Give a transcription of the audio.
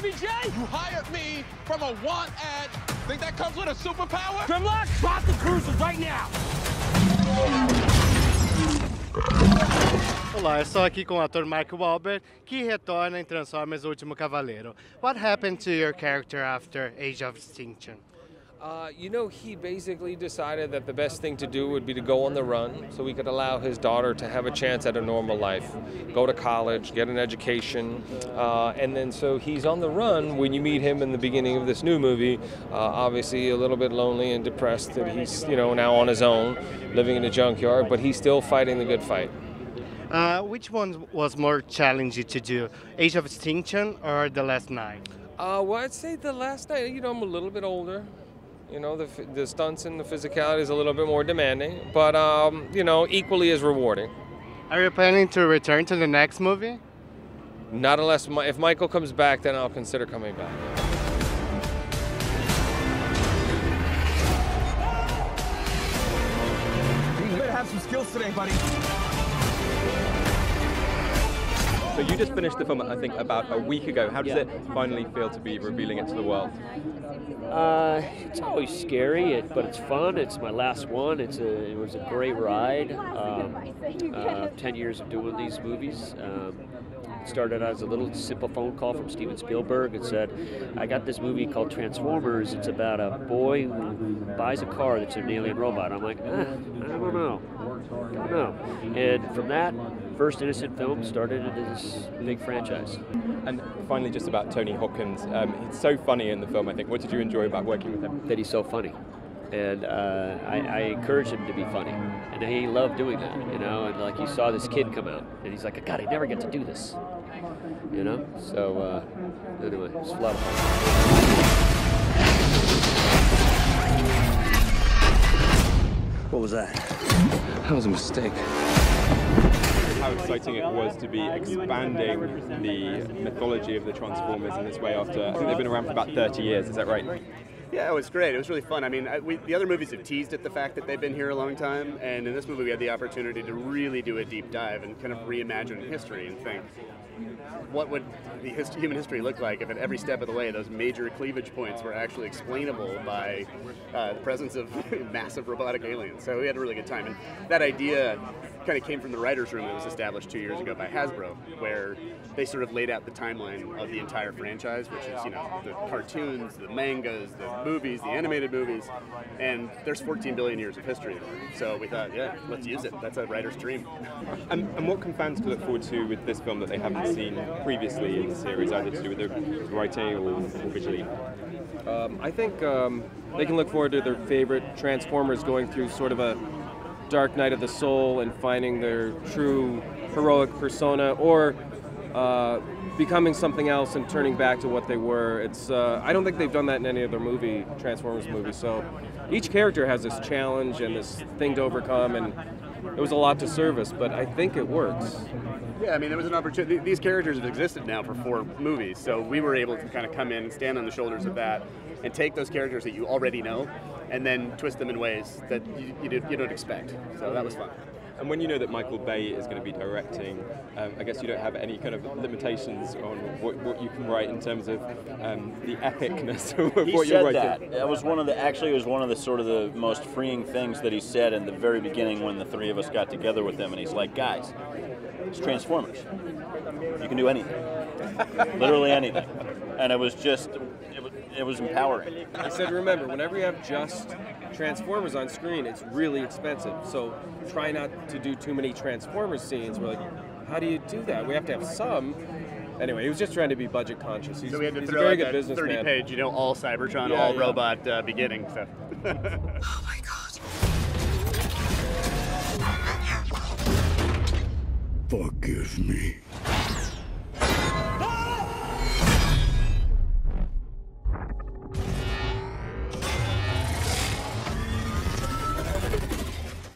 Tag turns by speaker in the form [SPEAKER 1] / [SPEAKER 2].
[SPEAKER 1] Baby J!
[SPEAKER 2] You hired me from a want ad. Think that comes with a superpower?
[SPEAKER 1] Grimlock, drop the cruiser right now!
[SPEAKER 3] Olá, eu estou aqui com o ator Mark Wahlberg, que retorna em Transformers: O Último Cavaleiro. What happened to your character after Age of Extinction?
[SPEAKER 4] You know, he basically decided that the best thing to do would be to go on the run so he could allow his daughter to have a chance at a normal life, go to college, get an education, and then so he's on the run when you meet him in the beginning of this new movie, obviously a little bit lonely and depressed that he's, you know, now on his own, living in a junkyard, but he's still fighting the good fight.
[SPEAKER 3] Which one was more challenging to do, Age of Extinction or The Last Night?
[SPEAKER 4] Well, I'd say The Last Night. You know, I'm a little bit older. You know, the stunts and the physicality is a little bit more demanding, but, you know, equally as rewarding.
[SPEAKER 3] Are you planning to return to the next movie?
[SPEAKER 4] Not unless, if Michael comes back, then I'll consider coming back.
[SPEAKER 1] You better have some skills today, buddy.
[SPEAKER 5] So you just finished the film, I think, about a week ago. How does it finally feel to be revealing it to the world?
[SPEAKER 6] It's always scary, but it's fun. It's my last one. It was a great ride. 10 years of doing these movies. Started out as a little simple phone call from Steven Spielberg and said, I got this movie called Transformers. It's about a boy who buys a car that's an alien robot. I'm like, I don't know. And from that, first innocent film started into this big franchise.
[SPEAKER 5] And finally, just about Tony Hopkins. He's so funny in the film, I think. What did you enjoy about working with him?
[SPEAKER 6] That he's so funny. And I encouraged him to be funny. And he loved doing that, you know. And like, you saw this kid come out, and he's like, God, I never get to do this. You know? So, anyway, it was a lot of fun.
[SPEAKER 7] What was that?
[SPEAKER 4] That was a mistake.
[SPEAKER 5] How exciting it was to be expanding the mythology of the Transformers in this way after, I think they've been around for about 30 years, is that right?
[SPEAKER 8] Yeah, it was great. It was really fun. I mean, the other movies have teased at the fact that they've been here a long time, and in this movie we had the opportunity to really do a deep dive and kind of reimagine history and think, what would human history look like if at every step of the way those major cleavage points were actually explainable by the presence of massive robotic aliens. So we had a really good time. And that idea kind of came from the writer's room that was established 2 years ago by Hasbro, where they sort of laid out the timeline of the entire franchise, which is, you know, the cartoons, the mangas, the movies, the animated movies, and there's 14 billion years of history there. So we thought, yeah, let's use it. That's a writer's dream.
[SPEAKER 5] And what can fans look forward to with this film that they haven't seen previously in the series, either to do with the writing or visually?
[SPEAKER 4] I think they can look forward to their favorite Transformers going through sort of a dark night of the soul and finding their true heroic persona, or becoming something else and turning back to what they were. It's I don't think they've done that in any other Transformers movie. So each character has this challenge and this thing to overcome, and it was a lot to service, but I think it works.
[SPEAKER 8] Yeah, I mean, there was an opportunity. These characters have existed now for 4 movies, so we were able to kind of come in and stand on the shoulders of that and take those characters that you already know and then twist them in ways that you don't expect. So that was fun.
[SPEAKER 5] And when you know that Michael Bay is going to be directing, I guess you don't have any kind of limitations on what you can write in terms of the epicness of what you're writing.
[SPEAKER 7] That was one of the, actually it was one of the sort of the most freeing things that he said in the very beginning when the 3 of us got together with him, and he's like, guys, it's Transformers. You can do anything. Literally anything. And it was just, it was empowering.
[SPEAKER 4] I said, remember, whenever you have just Transformers on screen, it's really expensive. So try not to do too many Transformers scenes. We're like, how do you do that? We have to have some. Anyway, he was just trying to be budget conscious.
[SPEAKER 8] So we had to
[SPEAKER 4] he's a
[SPEAKER 8] throw
[SPEAKER 4] very
[SPEAKER 8] out
[SPEAKER 4] good
[SPEAKER 8] that
[SPEAKER 4] businessman.
[SPEAKER 8] 30-page, you know, all Cybertron, all robot beginning. So.
[SPEAKER 7] Oh my God.
[SPEAKER 9] Forgive me.